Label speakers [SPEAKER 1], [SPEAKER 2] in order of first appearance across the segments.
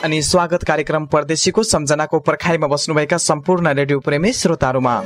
[SPEAKER 1] अनि स्वागत कार्यक्रम परदेशीको सम्झनाको पर्खाइमा बस्नुभएका सम्पूर्ण रेडियो प्रेमी श्रोताहरूमा।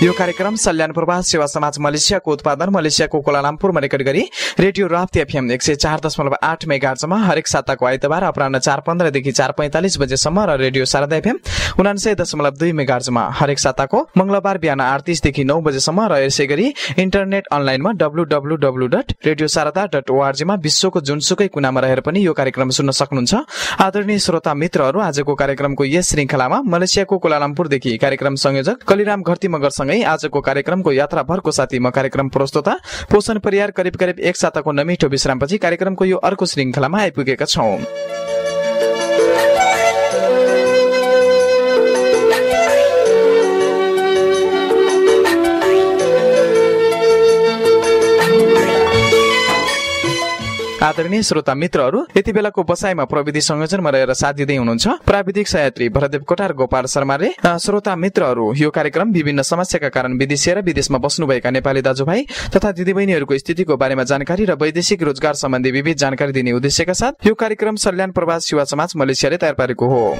[SPEAKER 1] यो कार्यक्रम सल्यान प्रवास सेवा समाज मलेसियाको उत्पादन मलेसियाको कोलालम्पुरमा रेकर्ड गरी रेडियो राप्ती एफएम 104.8 मेगाहर्जमा हरेक साताको आइतबार अपराह्न 4:15 देखि 4:45 बजेसम्म र रेडियो शारदा एफएम 99.2 मेगाहर्जमा हरेक साताको मंगलबार बिहान 8:30 देखि 9 बजेसम्म र यसै गरी इन्टरनेट अनलाइनमा www.radiosarada.org मा विश्वको जुनसुकै कुनामा रहेर पनि यो कार्यक्रम सुन्न सक्नुहुन्छ। आदरणीय श्रोता मित्रहरू, आजको कार्यक्रमको यस श्रृंखलामा मलेसियाको कोलालम्पुरदेखि कार्यक्रम संयोजक कलिराम घरती मगरसँग आजको कार्यक्रमको यात्राभरको साथी म कार्यक्रम प्रस्तोता पोषण परियार करिब 1 साताको नमिठो विश्रामपछि कार्यक्रमको यो अर्को श्रृंखलामा आइपुगेका छौं। आदरणीय श्रोता मित्रहरू, यति बेलाको बसाइमा प्रविधि संयोजनमा रहेर साथ दिँदै हुनुहुन्छ प्राविधिक सहयात्री भरदेव कोटार गोपाल शर्माले। श्रोता मित्रहरू, यो कार्यक्रम विभिन्न समस्याका कारण विदेशी र विदेशमा बस्नुभएका नेपाली दाजुभाइ तथा दिदीबहिनीहरूको स्थितिको बारेमा जानकारी र वैदेशिक रोजगार सम्बन्धी विविध जानकारी दिने उद्देश्यका साथ यो कार्यक्रम सल्यान प्रवास सेवा समाज मलेसियाले तयार पारेको हो।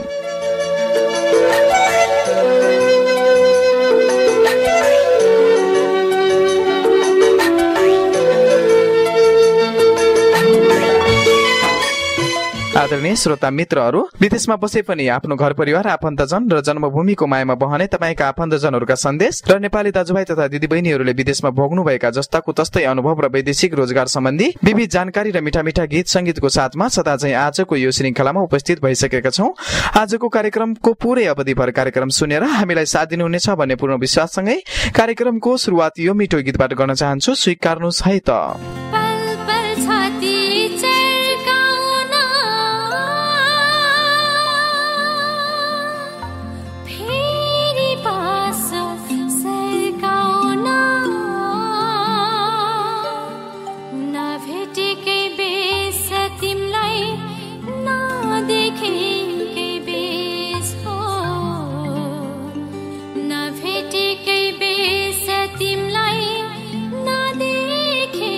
[SPEAKER 1] आदरणीय श्रोता मित्रहरू, विदेशमा बसे पनि आफ्नो घर परिवार आफन्तजन र जन्मभूमिको मायामा बहने तपाईका आफन्तजनहरूका सन्देश र नेपाली दाजुभाइ तथा दिदीबहिनीहरूले विदेशमा भोग्नुभएका जस्ताको तस्तै अनुभव र वैदेशिक रोजगार सम्बन्धी विविध जानकारी र मिठा मिठा गीत संगीतको साथमा सदा चाहिँ आजको यो श्रृंखलामा उपस्थित भइसकेका छौं। आजको कार्यक्रमको पूरै अवधिभर कार्यक्रम सुनेर हामीलाई साथ दिनुहुनेछ भन्ने पूर्ण विश्वाससँगै कार्यक्रमको सुरुवात यो मिठो गीतबाट गर्न चाहन्छु। स्वीकार्नुहोस् है त।
[SPEAKER 2] तिमलाई नदेखे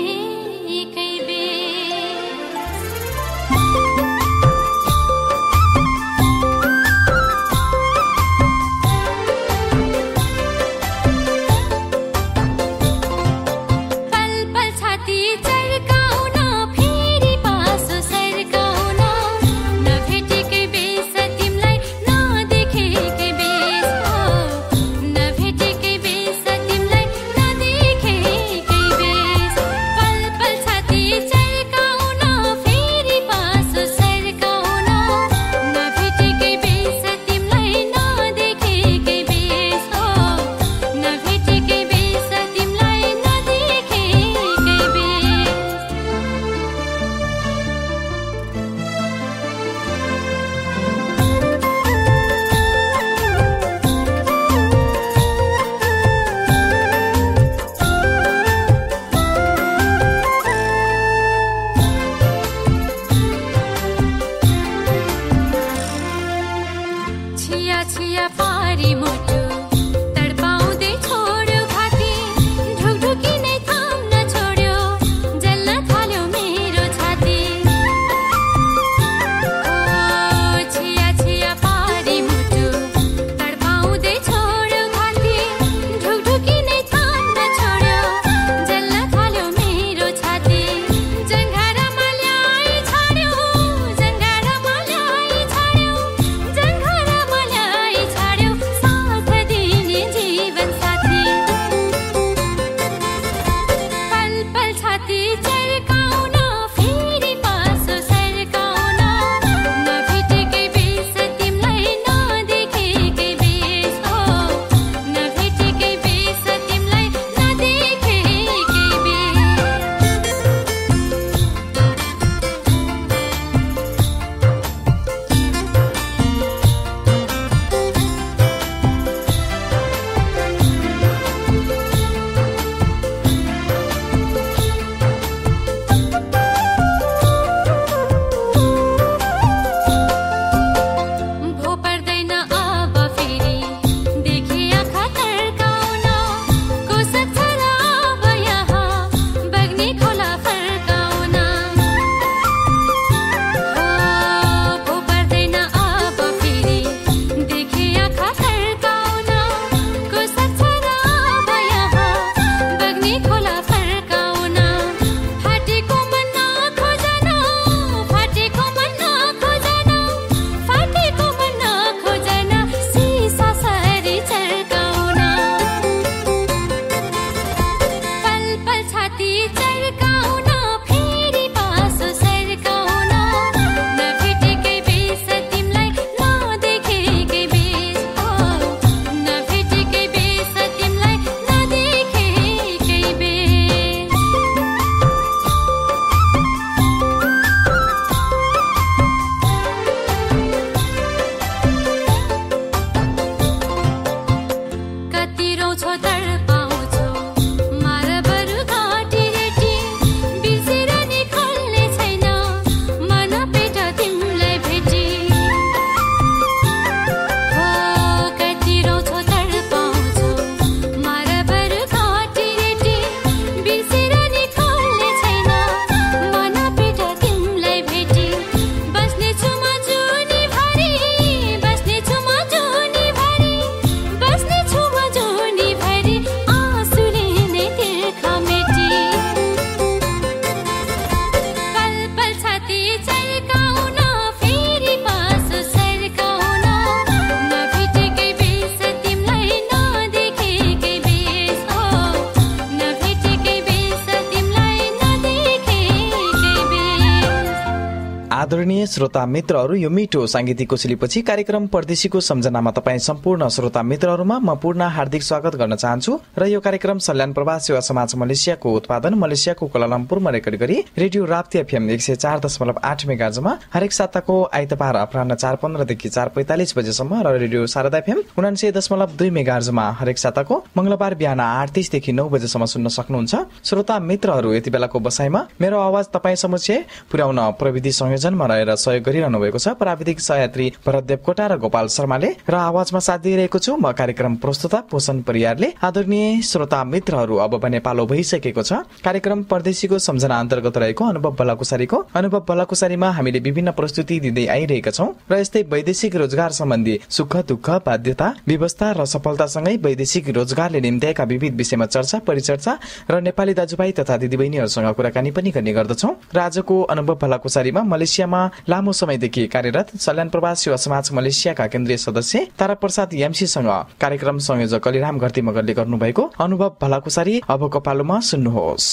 [SPEAKER 1] आदरणीय श्रोता मित्रहरू, यो मिठो सांगीतिक कोसेलीपछि कार्यक्रम परदेशीको सम्झनामा तपाईँ सम्पूर्ण श्रोता मित्रहरूमा म पूर्ण हार्दिक स्वागत गर्न चाहन्छु। र यो कार्यक्रम सल्यान प्रवास सेवा समाज मलेसियाको उत्पादन मलेसियाको कोलालम्पुरमा रेकर्ड गरी रेडियो राप्ती एफएम 104.8 मेगाहर्जमा हरेक साताको आइतबार अपराह्न 4:15 देखि 4:45 बजेसम्म र रेडियो शारदा एफएम 99.2 मेगाहर्जमा हरेक साताको मंगलबार बिहान 8:30 देखि 9 बजेसम्म सुन्न सक्नुहुन्छ। श्रोता मित्रहरू, यति बेलाको बसाइमा मेरो आवाज तपाईँ समक्ष पुर्याउन प्रविधि संयोजनमा रहेर सहयोग गरिरहनु भएको छ प्राविधिक सहयात्री भरत देवकोटा र गोपाल शर्माले, र आवाजमा साथ दिइरहेको छु म कार्यक्रम प्रस्तुता पोषण परियारले। आदरणीय श्रोता मित्रहरू, अब भने पालो भइसकेको छ कार्यक्रम परदेशीको सम्झना अन्तर्गत रहेको अनुभव भलाकुसारीको। अनुभव भलाकुसारीमा हामीले विभिन्न प्रस्तुति दिँदै आइरहेका छौं र यस्तै वैदेशिक रोजगार सम्बन्धी सुख दुःख, बाध्यता, व्यवस्था र सफलतासँगै वैदेशिक रोजगारले निम्त्याएका विविध विषयमा चर्चा परिचर्चा र नेपाली दाजुभाइ तथा दिदीबहिनीहरूसँग कुराकानी पनि गर्ने गर्दछौं। र आजको अनुभव भलाकुसारीमा मलेसियामा लामो समयदेखि कार्यरत सल्यान प्रवास सेवा समाज मलेसियाका केन्द्रीय सदस्य तारा प्रसाद एमसीसँग कार्यक्रम संयोजक अलिराम घरती मगरले गर्नुभएको अनुभव भलाकुसारी अबको पालोमा सुन्नुहोस्।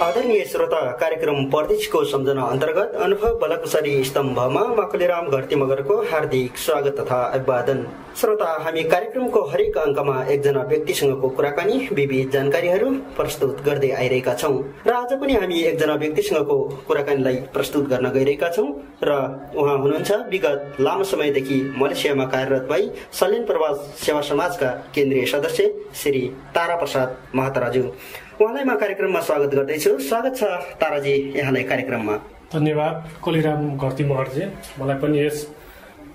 [SPEAKER 2] आदरणीय श्रोता, कार्यक्रम परदेशीको सम्झना अन्तर्गत अनुभव भलाकुसारी स्तम्भमा म अलिराम घरती मगरको हार्दिक स्वागत तथा अभिवादन। श्रोता, हामी कार्यक्रमको हरेक अङ्कमा एकजना व्यक्तिसँगको कुराकानी, विविध जानकारीहरू प्रस्तुत गर्दै आइरहेका छौं र आज पनि हामी एकजना व्यक्तिसँगको कुराकानीलाई प्रस्तुत गर्न गइरहेका छौं र उहाँ हुनुहुन्छ विगत लामो समयदेखि मलेसियामा कार्यरत भई सल्यान प्रवास सेवा समाजका केन्द्रीय सदस्य श्री तारा प्रसाद महताराज्यू। उहाँलाई म कार्यक्रममा स्वागत गर्दैछु। स्वागत छ ताराजी यहाँलाई कार्यक्रममा।
[SPEAKER 3] धन्यवाद कोलिराम घरती महरजी, मलाई पनि यस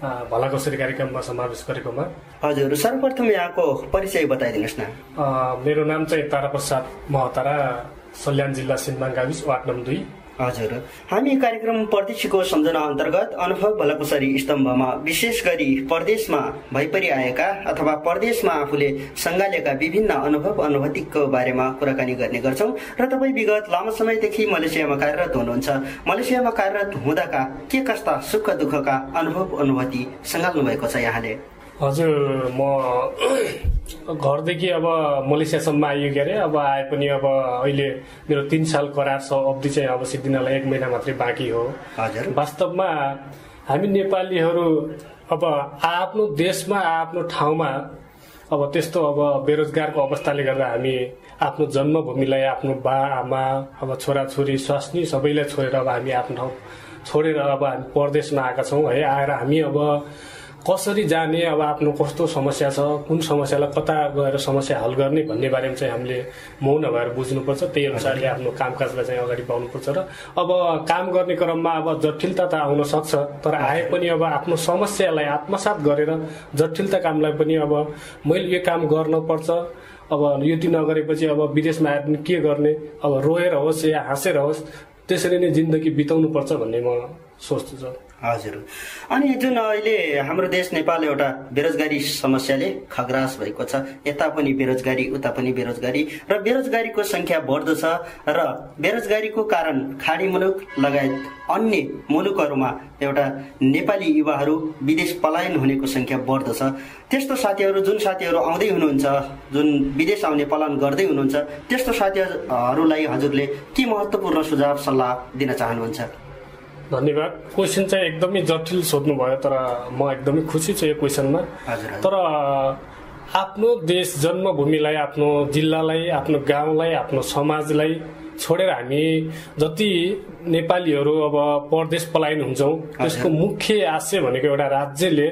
[SPEAKER 3] भलाकुसारी कार्यक्रममा समावेश गरेकोमा।
[SPEAKER 2] हजुर, सर्वप्रथम यहाँको परिचय बताइदिनुहोस् न।
[SPEAKER 3] मेरो नाम चाहिँ तारा प्रसाद महतारा, सल्यान जिल्ला सिन्बाङ गाविस, वार्ड नम्बर 2।
[SPEAKER 2] हजुर, हामी कार्यक्रम परदेशीको सम्झना अन्तर्गत अनुभव भलाकुसारी स्तम्भमा विशेष गरी परदेशमा भइपरि आएका अथवा परदेशमा आफूले सङ्घालेका विभिन्न अनुभव अनुभूतिको बारेमा कुराकानी गर्ने गर्छौं र तपाईँ विगत लामो समयदेखि मलेसियामा कार्यरत हुनुहुन्छ। मलेसियामा कार्यरत हुँदाका के कस्ता सुख दुःखका अनुभव अनुभूति सङ्घाल्नु भएको छ यहाँले?
[SPEAKER 3] हजुर, म घरदेखि अब मलेसियासम्म आइयो के अरे, अब आए पनि अब अहिले मेरो 3 साल करार अवधि चाहिँ अब सिद्धिनलाई 1 महिना मात्रै बाँकी हो।
[SPEAKER 2] हजुर,
[SPEAKER 3] वास्तवमा हामी नेपालीहरू अब आफ्नो देशमा आफ्नो ठाउँमा अब त्यस्तो अब बेरोजगारको अवस्थाले गर्दा हामी आफ्नो जन्मभूमिलाई, आफ्नो बा आमा, अब छोराछोरी स्वास्नी सबैलाई छोडेर अब हामी आफ्नो ठाउँ छोडेर अब हामी परदेशमा आएका छौँ है। आएर हामी अब कसरी जाने, अब आफ्नो कस्तो समस्या छ, कुन समस्यालाई कता गएर समस्या हल गर्ने भन्ने बारेमा चाहिँ हामीले मौन भएर बुझ्नुपर्छ। त्यही अनुसारले आफ्नो कामकाजलाई चाहिँ अगाडि बढ्नुपर्छ र अब काम गर्ने क्रममा अब जटिलता त आउन सक्छ, तर आए पनि अब आफ्नो समस्यालाई आत्मसात गरेर जटिलता कामलाई पनि अब मैले यो काम गर्नुपर्छ, अब यति नगरेपछि अब विदेशमा आएर पनि के गर्ने, अब रोएर होस् या हाँसेर होस् त्यसरी नै जिन्दगी बिताउनु पर्छ भन्ने म सोच्छु।
[SPEAKER 2] हजुर, अनि जुन अहिले हाम्रो देश नेपाल एउटा बेरोजगारी समस्याले खग्रास भएको छ, यता पनि बेरोजगारी उता पनि बेरोजगारी र बेरोजगारीको संख्या बढ्दो छ र बेरोजगारीको कारण खाडी मुलुक लगायत अन्य मुलुकहरूमा एउटा नेपाली युवाहरू विदेश पलायन हुनेको संख्या बढ्दो छ। त्यस्तो साथीहरू, जुन साथीहरू आउँदै हुनुहुन्छ, जुन विदेश आउने पलायन गर्दै हुनुहुन्छ, त्यस्तो साथीहरूलाई हजुरले के महत्त्वपूर्ण सुझाव सल्लाह दिन चाहनुहुन्छ?
[SPEAKER 3] धन्यवाद। क्वेसन चाहिँ एकदमै जटिल सोध्नु भयो, तर म एकदमै खुसी छु यो क्वेसनमा। तर आफ्नो देश जन्मभूमिलाई, आफ्नो जिल्लालाई, आफ्नो गाउँलाई, आफ्नो समाजलाई छोडेर हामी जति नेपालीहरू अब परदेश पलायन हुन्छौँ त्यसको मुख्य आशय भनेको एउटा राज्यले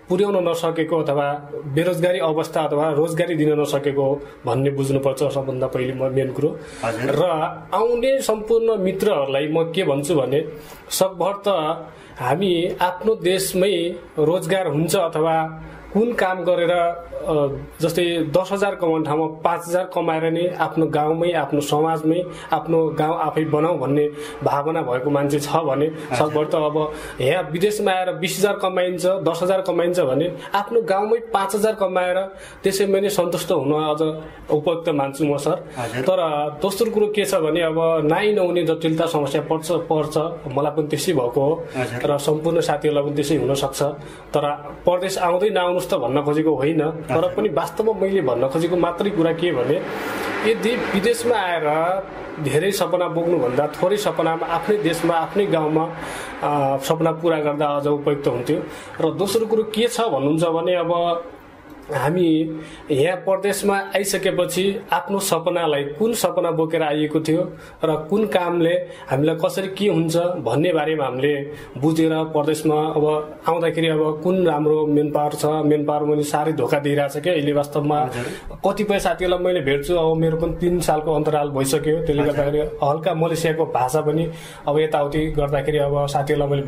[SPEAKER 3] पुर्याउन नसकेको अथवा बेरोजगारी अवस्था अथवा रोजगारी दिन नसकेको भन्ने बुझ्नुपर्छ सबभन्दा पहिले मेन कुरो। र आउने सम्पूर्ण मित्रहरूलाई म के भन्छु भने सकभर त हामी आफ्नो देशमै रोजगार हुन्छ अथवा कुन काम गरेर जस्तै 10,000 कमाउने ठाउँमा 5,000 कमाएर नै आफ्नो गाउँमै, आफ्नो समाजमै, आफ्नो गाउँ आफै बनाऊ भन्ने भावना भएको मान्छे छ भने सकभर त अब यहाँ विदेशमा आएर 20,000 कमाइन्छ, 10,000 कमाइन्छ भने आफ्नो गाउँमै 5,000 कमाएर त्यसैमा नै सन्तुष्ट हुन अझ उपयुक्त मान्छु म सर। तर दोस्रो कुरो के छ भने अब नाइ नहुने जटिलता समस्या पर्छ, मलाई पनि त्यसै भएको हो र सम्पूर्ण साथीहरूलाई पनि त्यसै हुन सक्छ। तर परदेश आउँदै नआउनुहोस् त भन्न खोजेको होइन, तर पनि वास्तवमा मैले भन्न खोजेको मात्रै कुरा के भने यदि विदेशमा आएर धेरै सपना बोक्नुभन्दा थोरै सपनामा आफ्नै देशमा, आफ्नै गाउँमा सपना पूरा गर्दा अझ उपयुक्त हुन्थ्यो। र दोस्रो कुरो के छ भन्नुहुन्छ भने अब हामी यहाँ परदेशमा आइसकेपछि आफ्नो सपनालाई कुन सपना बोकेर आइएको थियो र कुन कामले हामीलाई कसरी के हुन्छ भन्ने बारेमा हामीले बुझेर परदेशमा अब आउँदाखेरि अब कुन राम्रो मेन पावर छ, मेन पावर पनि साह्रै धोका दिइरहेछ क्या अहिले वास्तवमा। कतिपय साथीहरूलाई मैले भेट्छु, अब मेरो पनि 3 सालको अन्तराल भइसक्यो, त्यसले गर्दाखेरि हल्का मलेसियाको भाषा पनि अब यताउति गर्दाखेरि अब साथीहरूलाई मैले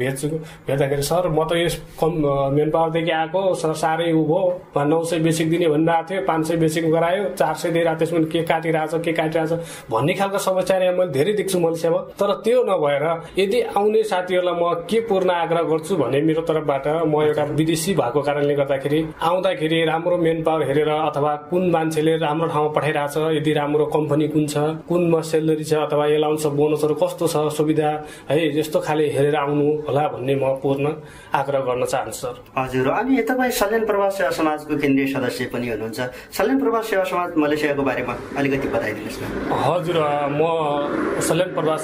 [SPEAKER 3] भेट्दाखेरि सर म त यस मेन पावरदेखि आएको सर, साह्रै उ भयो, 900 बेसिक दिने भनिरहेको थियो, 500 बेसिक गरायो, 400 दिइरहेको, त्यसमा के काटिरहेछ भन्ने खालको समस्या यहाँ मैले धेरै देख्छु मलेसियामा। तर त्यो नभएर यदि आउने साथीहरूलाई म के पूर्ण आग्रह गर्छु भने मेरो तर्फबाट म एउटा विदेशी भएको कारणले गर्दाखेरि आउँदाखेरि राम्रो मेन पावर हेरेर अथवा कुन मान्छेले राम्रो ठाउँमा पठाइरहेछ, यदि राम्रो कम्पनी कुन छ, कुनमा सेलरी छ अथवा एलाउन्स बोनसहरू कस्तो छ सुविधा है, यस्तो खाले हेरेर आउनु होला भन्ने म पूर्ण आग्रह गर्न चाहन्छु सर।
[SPEAKER 2] हजुर, अनि तपाईँ सल्यान प्रवास सेवा समाजको केन्द्रीय सदस्य पनि हुनुहुन्छ। सल्यान प्रवास सेवा समाज मलेसियाको बारेमा अलिकति बताइदिनुहोस् न।
[SPEAKER 3] हजुर, म सल्यान प्रवास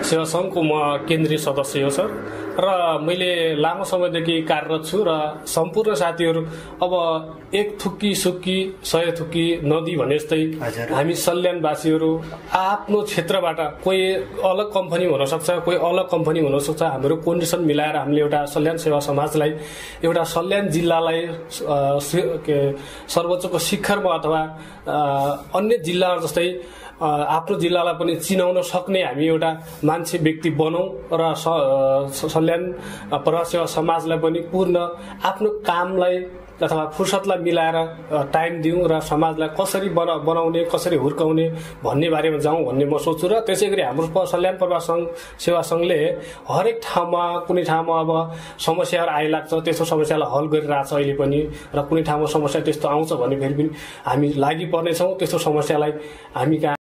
[SPEAKER 3] सेवा सङ्घको म केन्द्रीय सदस्य हो सर र मैले लामो समयदेखि कार्यरत छु र सम्पूर्ण साथीहरू अब एक थुक्की सुक्की 100 थुक्की नदी भने जस्तै हामी सल्यानवासीहरू आफ्नो क्षेत्रबाट कोही अलग कम्पनी हुनसक्छ, कोही अलग कम्पनी हुनसक्छ, हाम्रो कन्डिसन मिलाएर हामीले एउटा सल्यान सेवा समाजलाई, एउटा सल्यान जिल्लालाई सर्वोच्चको शिखरमा अथवा अन्य जिल्लाहरू जस्तै आफ्नो जिल्लालाई पनि चिनाउन सक्ने हामी एउटा मान्छे व्यक्ति बनौँ र सल्यान प्रवास सेवा समाजलाई पनि पूर्ण आफ्नो कामलाई अथवा फुर्सदलाई मिलाएर टाइम दिउँ र समाजलाई कसरी बनाउने, कसरी हुर्काउने भन्ने बारेमा जाउँ भन्ने म सोच्छु। र त्यसै गरी हाम्रो सल्यान प्रवास सेवा सङ्घले हरेक ठाउँमा कुनै ठाउँमा अब समस्याहरू आइलाग्छ, त्यस्तो समस्यालाई हल गरिरहेछ अहिले पनि, र कुनै ठाउँमा समस्या त्यस्तो आउँछ भने फेरि पनि हामी लागि पर्नेछौँ त्यस्तो समस्यालाई हामी